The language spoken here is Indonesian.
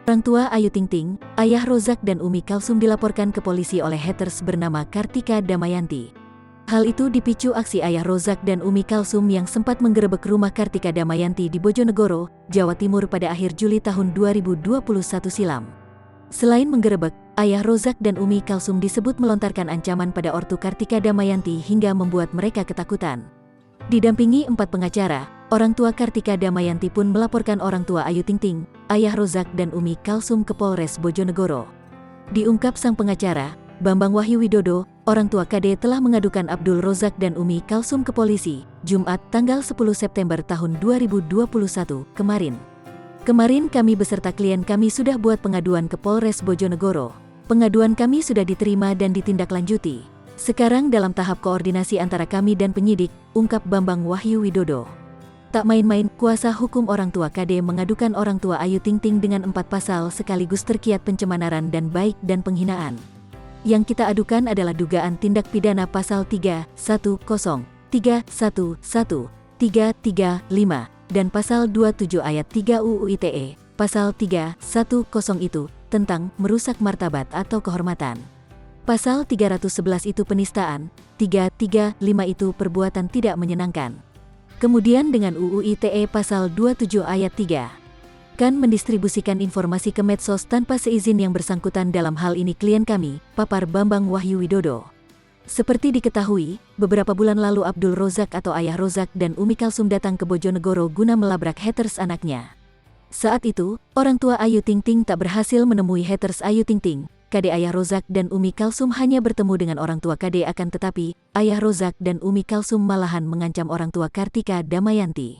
Orang tua Ayu Ting Ting, ayah Rozak dan Umi Kalsum dilaporkan ke polisi oleh haters bernama Kartika Damayanti. Hal itu dipicu aksi ayah Rozak dan Umi Kalsum yang sempat menggerebek rumah Kartika Damayanti di Bojonegoro, Jawa Timur pada akhir Juli tahun 2021 silam. Selain menggerebek, ayah Rozak dan Umi Kalsum disebut melontarkan ancaman pada ortu Kartika Damayanti hingga membuat mereka ketakutan. Didampingi 4 pengacara, orang tua Kartika Damayanti pun melaporkan orang tua Ayu Ting Ting, ayah Rozak dan Umi Kalsum ke Polres Bojonegoro. Diungkap sang pengacara, Bambang Wahyu Widodo, orang tua KD telah mengadukan Abdul Rozak dan Umi Kalsum ke polisi, Jumat tanggal 10 September tahun 2021 kemarin. Kemarin kami beserta klien kami sudah buat pengaduan ke Polres Bojonegoro. Pengaduan kami sudah diterima dan ditindaklanjuti. Sekarang dalam tahap koordinasi antara kami dan penyidik, ungkap Bambang Wahyu Widodo. Tak main-main, kuasa hukum orang tua KD mengadukan orang tua Ayu Ting Ting dengan 4 pasal sekaligus terkiat pencemaran dan baik dan penghinaan. Yang kita adukan adalah dugaan tindak pidana pasal 310, 311, 335, dan pasal 27 ayat 3 UU ITE, pasal 310 itu, tentang merusak martabat atau kehormatan. Pasal 311 itu penistaan, 335 itu perbuatan tidak menyenangkan. Kemudian dengan UU ITE pasal 27 ayat 3, kan mendistribusikan informasi ke medsos tanpa seizin yang bersangkutan dalam hal ini klien kami, papar Bambang Wahyu Widodo. Seperti diketahui, beberapa bulan lalu Abdul Rozak atau ayah Rozak dan Umi Kalsum datang ke Bojonegoro guna melabrak haters anaknya. Saat itu, orang tua Ayu Ting Ting tak berhasil menemui haters Ayu Ting Ting. KD ayah Rozak dan Umi Kalsum hanya bertemu dengan orang tua KD akan tetapi, ayah Rozak dan Umi Kalsum malahan mengancam orang tua Kartika Damayanti.